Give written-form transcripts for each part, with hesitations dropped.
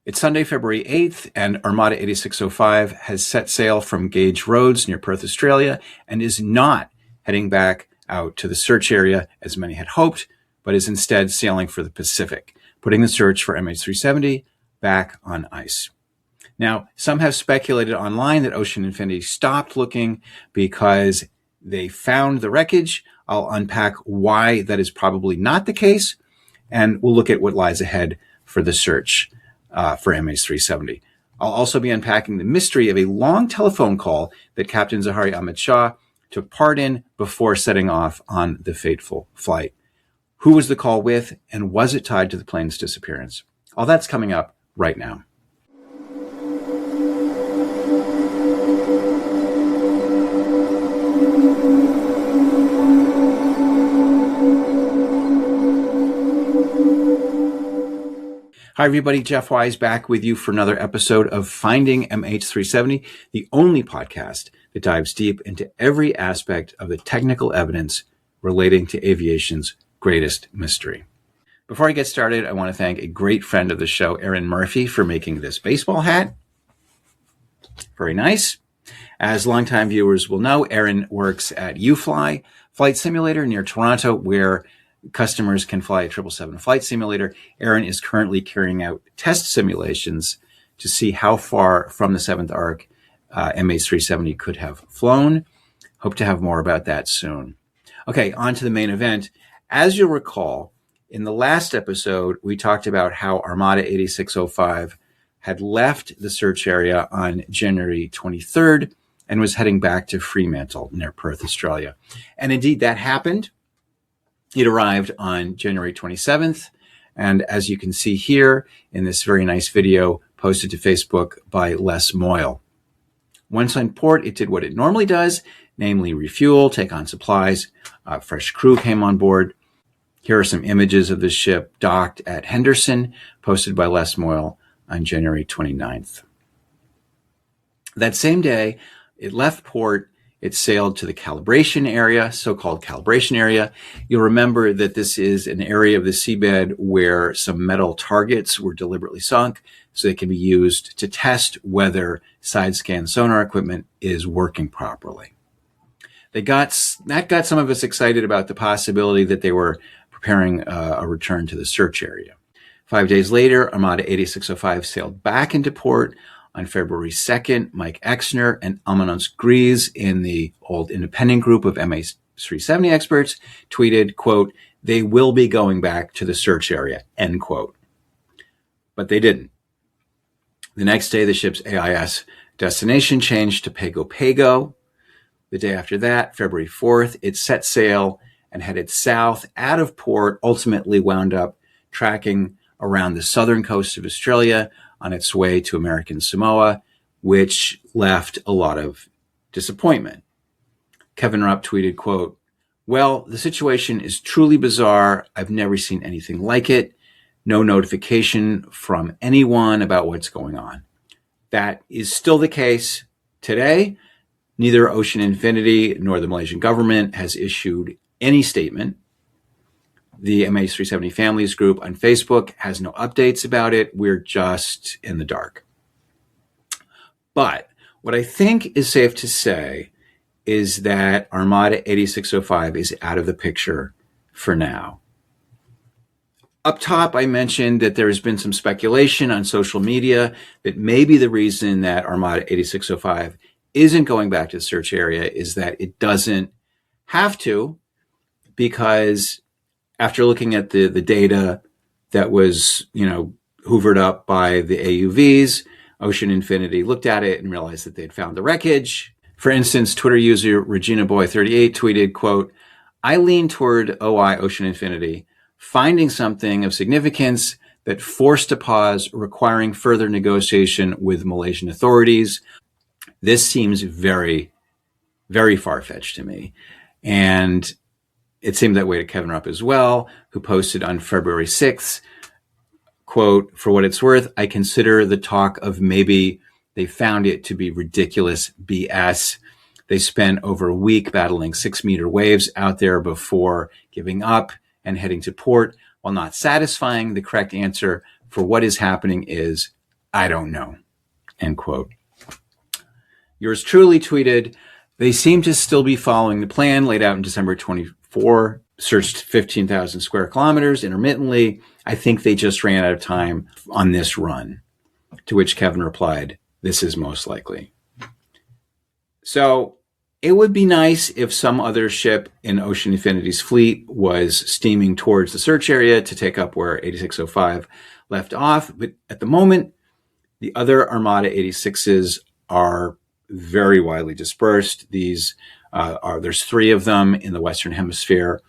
It's Sunday, February 8th, and Armada 8605 has set sail from Gage Roads near Perth, Australia, and is not heading back out to the search area as many had hoped, but is instead sailing for the Pacific, putting the search for MH370 back on ice. Now, some have speculated online that Ocean Infinity stopped looking because they found the wreckage. I'll unpack why that is probably not the case, and we'll look at what lies ahead for the search for MH370. I'll also be unpacking the mystery of a long telephone call that Captain Zaharie Ahmed Shah took part in before setting off on the fateful flight. Who was the call with, and was it tied to the plane's disappearance? All that's coming up right now. Hi, everybody. Jeff Wise back with you for another episode of Finding MH370, the only podcast that dives deep into every aspect of the technical evidence relating to aviation's greatest mystery. Before I get started, I want to thank a great friend of the show, Erin Murphy, for making this baseball hat. Very nice. As longtime viewers will know, Erin works at UFly Flight Simulator near Toronto, where customers can fly a 777 flight simulator. Erin is currently carrying out test simulations to see how far from the 7th arc MH370 could have flown. Hope to have more about that soon. Okay, on to the main event. As you'll recall, in the last episode, we talked about how Armada 8605 had left the search area on January 23rd and was heading back to Fremantle near Perth, Australia. And indeed, that happened. It arrived on January 27th, and as you can see here in this very nice video posted to Facebook by Les Moyle. Once on port, it did what it normally does, namely refuel, take on supplies. Fresh crew came on board. Here are some images of the ship docked at Henderson, posted by Les Moyle on January 29th. That same day, it left port. It sailed to the calibration area, so-called calibration area. You'll remember that this is an area of the seabed where some metal targets were deliberately sunk so they can be used to test whether side-scan sonar equipment is working properly. That got some of us excited about the possibility that they were preparing a return to the search area. 5 days later, Armada 8605 sailed back into port. On February 2nd, Mike Exner and Amanos Gries in the old independent group of MH370 experts tweeted, quote, "They will be going back to the search area," end quote. But they didn't. The next day, the ship's AIS destination changed to Pago Pago. The day after that, February 4th, it set sail and headed south out of port, ultimately wound up tracking around the southern coast of Australia on its way to American Samoa, which left a lot of disappointment. Kevin Rupp tweeted, quote, "Well, the situation is truly bizarre. I've never seen anything like it. No notification from anyone about what's going on." That is still the case today. Neither Ocean Infinity nor the Malaysian government has issued any statement. The MH370 Families group on Facebook has no updates about it. We're just in the dark. But what I think is safe to say is that Armada 8605 is out of the picture for now. Up top, I mentioned that there has been some speculation on social media that maybe the reason that Armada 8605 isn't going back to the search area is that it doesn't have to, because after looking at the data that was, hoovered up by the AUVs, Ocean Infinity looked at it and realized that they'd found the wreckage. For instance, Twitter user ReginaBoy38 tweeted, quote, "I lean toward OI Ocean Infinity finding something of significance that forced a pause requiring further negotiation with Malaysian authorities." This seems very, very far-fetched to me. And it seemed that way to Kevin Rupp as well, who posted on February 6th, quote, "For what it's worth, I consider the talk of maybe they found it to be ridiculous BS. They spent over a week battling 6-meter waves out there before giving up and heading to port. While not satisfying, the correct answer for what is happening is I don't know, end quote. Yours truly tweeted, they seem to still be following the plan laid out in December 24, searched 15,000 square kilometers intermittently. I think they just ran out of time on this run. To which Kevin replied, this is most likely. So it would be nice if some other ship in Ocean Infinity's fleet was steaming towards the search area to take up where 8605 left off. But at the moment, the other Armada 86s are very widely dispersed. There's 3 of them in the Western Hemisphere,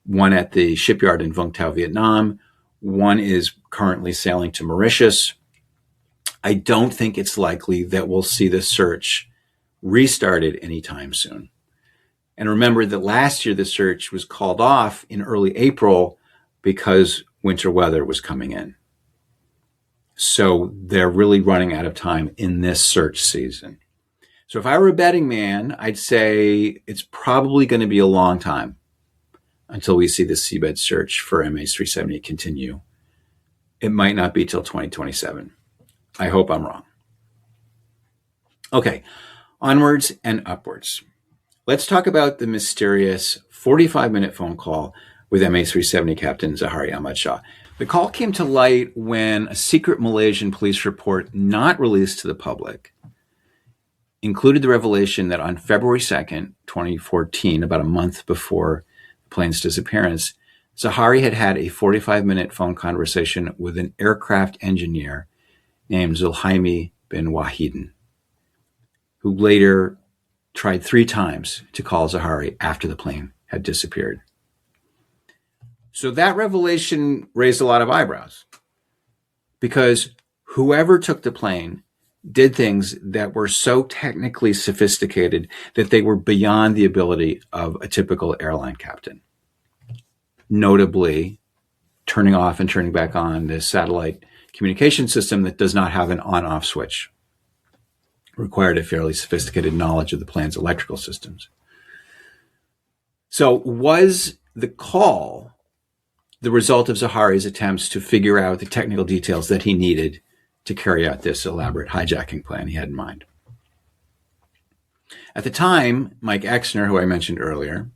one at the shipyard in Vung Tau, Vietnam. One is currently sailing to Mauritius. I don't think it's likely that we'll see the search restarted anytime soon. And remember that last year the search was called off in early April because winter weather was coming in. So they're really running out of time in this search season. So if I were a betting man, I'd say it's probably going to be a long time until we see the seabed search for MH370 continue. It might not be till 2027. I hope I'm wrong. Okay, onwards and upwards. Let's talk about the mysterious 45-minute phone call with MH370 Captain Zaharie Ahmed Shah. The call came to light when a secret Malaysian police report not released to the public included the revelation that on February 2nd, 2014, about a month before the plane's disappearance, Zahari had had a 45-minute phone conversation with an aircraft engineer named Zulhaimi bin Wahidin, who later tried 3 times to call Zahari after the plane had disappeared. So that revelation raised a lot of eyebrows because whoever took the plane did things that were so technically sophisticated that they were beyond the ability of a typical airline captain. Notably, turning off and turning back on this satellite communication system that does not have an on-off switch. Required a fairly sophisticated knowledge of the plane's electrical systems. So was the call the result of Zahari's attempts to figure out the technical details that he needed to carry out this elaborate hijacking plan he had in mind? At the time, Mike Exner, who I mentioned earlier,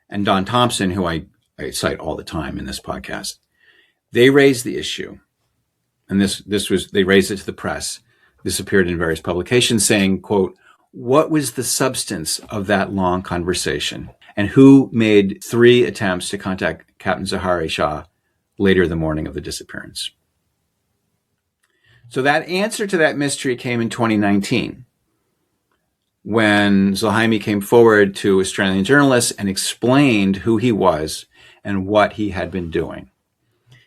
and Don Thompson, who I cite all the time in this podcast, they raised the issue. And they raised it to the press. This appeared in various publications saying, quote, what was the substance of that long conversation? And who made 3 attempts to contact Captain Zaharie Shah later the morning of the disappearance? So that answer to that mystery came in 2019 when Zulhaimi came forward to Australian journalists and explained who he was and what he had been doing.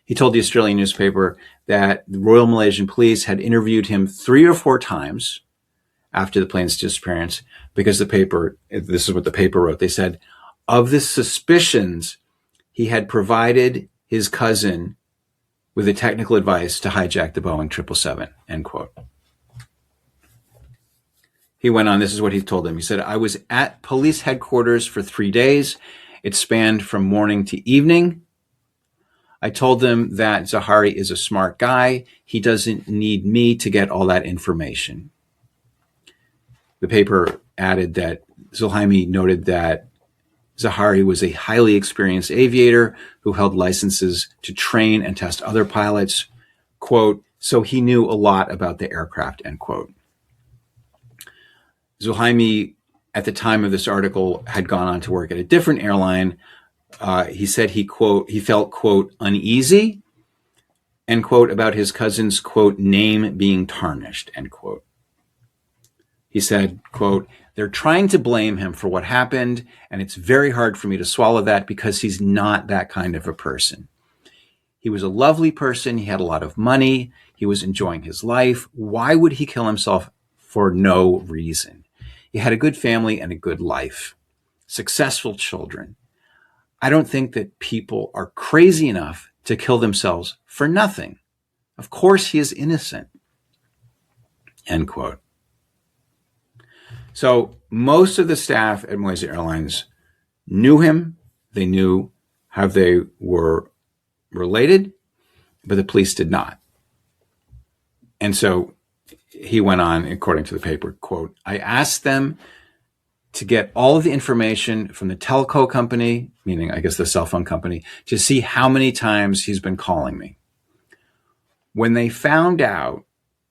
He told the Australian newspaper that the Royal Malaysian Police had interviewed him 3 or 4 times after the plane's disappearance because this is what the paper wrote. They said, of the suspicions, he had provided his cousin with the technical advice to hijack the Boeing 777, end quote. He went on, this is what he told them. He said, I was at police headquarters for 3 days. It spanned from morning to evening. I told them that Zahari is a smart guy. He doesn't need me to get all that information. The paper added that Zulhaimi noted that Zahari was a highly experienced aviator who held licenses to train and test other pilots, quote, so he knew a lot about the aircraft, end quote. Zulhaimi, at the time of this article, had gone on to work at a different airline. He said he felt, quote, uneasy, end quote, about his cousin's, quote, name being tarnished, end quote. He said, quote, they're trying to blame him for what happened, and it's very hard for me to swallow that because he's not that kind of a person. He was a lovely person. He had a lot of money. He was enjoying his life. Why would he kill himself for no reason? He had a good family and a good life, successful children. I don't think that people are crazy enough to kill themselves for nothing. Of course, he is innocent, end quote. So most of the staff at Malaysia Airlines knew him. They knew how they were related, but the police did not. And so he went on, according to the paper, quote, I asked them to get all of the information from the telco company, meaning I guess the cell phone company, to see how many times he's been calling me. When they found out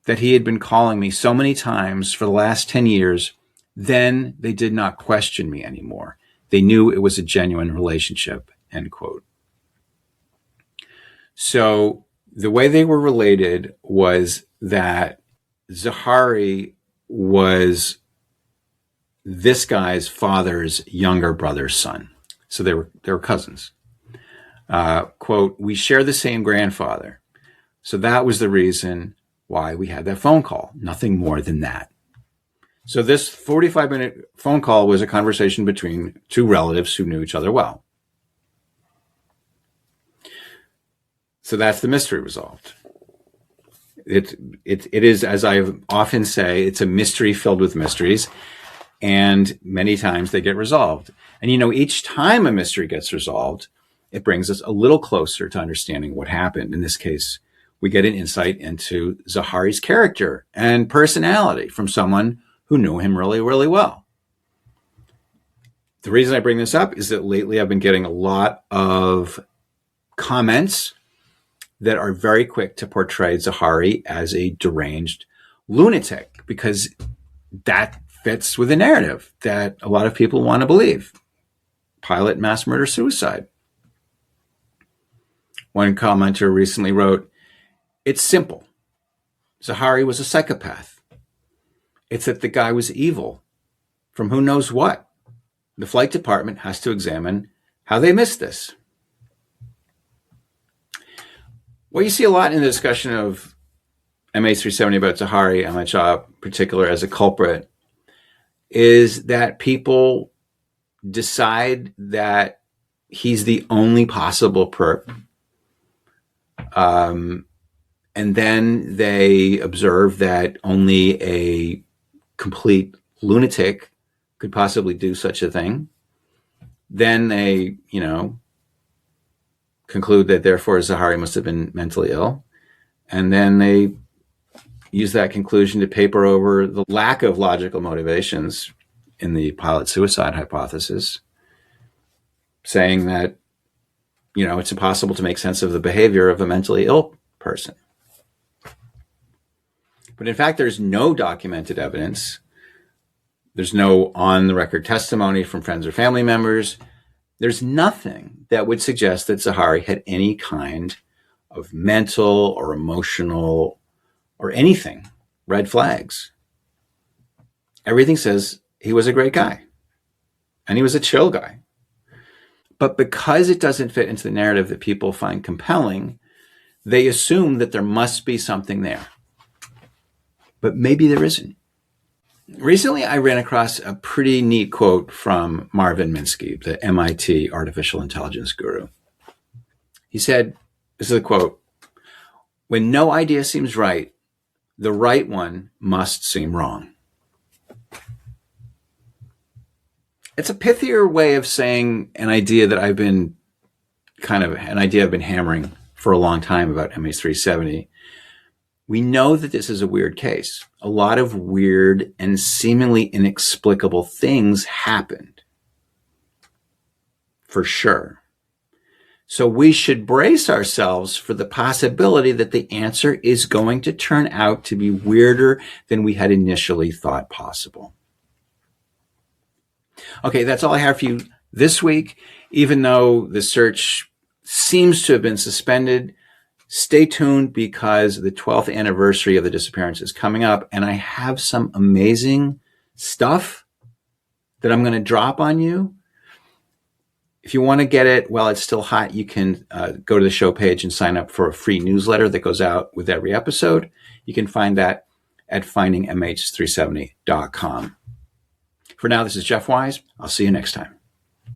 that he had been calling me so many times for the last 10 years, then they did not question me anymore. They knew it was a genuine relationship, end quote. So the way they were related was that Zahari was this guy's father's younger brother's son. So they were cousins. Quote, we share the same grandfather. So that was the reason why we had that phone call. Nothing more than that. So this 45-minute phone call was a conversation between two relatives who knew each other well. So that's the mystery resolved. It is, as I often say, it's a mystery filled with mysteries, and many times they get resolved. And each time a mystery gets resolved, it brings us a little closer to understanding what happened. In this case, we get an insight into Zahari's character and personality from someone who knew him really, really well. The reason I bring this up is that lately I've been getting a lot of comments that are very quick to portray Zahari as a deranged lunatic, because that fits with the narrative that a lot of people want to believe. Pilot, mass murder, suicide. One commenter recently wrote, it's simple. Zahari was a psychopath. It's that the guy was evil from who knows what. The flight department has to examine how they missed this. What you see a lot in the discussion of MH370 about Zaharie Ahmed Shah in particular as a culprit is that people decide that he's the only possible perp. And then they observe that only a complete lunatic could possibly do such a thing. Then they, conclude that therefore Zahari must have been mentally ill. And then they use that conclusion to paper over the lack of logical motivations in the pilot suicide hypothesis, saying that, it's impossible to make sense of the behavior of a mentally ill person. But in fact, there's no documented evidence. There's no on-the-record testimony from friends or family members. There's nothing that would suggest that Zahari had any kind of mental or emotional or anything, red flags. Everything says he was a great guy and he was a chill guy. But because it doesn't fit into the narrative that people find compelling, they assume that there must be something there. But maybe there isn't. Recently, I ran across a pretty neat quote from Marvin Minsky, the MIT artificial intelligence guru. He said, this is a quote, when no idea seems right, the right one must seem wrong. It's a pithier way of saying an idea that I've been hammering for a long time about MH370. We know that this is a weird case. A lot of weird and seemingly inexplicable things happened. For sure. So we should brace ourselves for the possibility that the answer is going to turn out to be weirder than we had initially thought possible. Okay, that's all I have for you this week. Even though the search seems to have been suspended, stay tuned because the 12th anniversary of the disappearance is coming up, and I have some amazing stuff that I'm going to drop on you. If you want to get it while it's still hot, you can go to the show page and sign up for a free newsletter that goes out with every episode. You can find that at findingmh370.com. For now, this is Jeff Wise. I'll see you next time.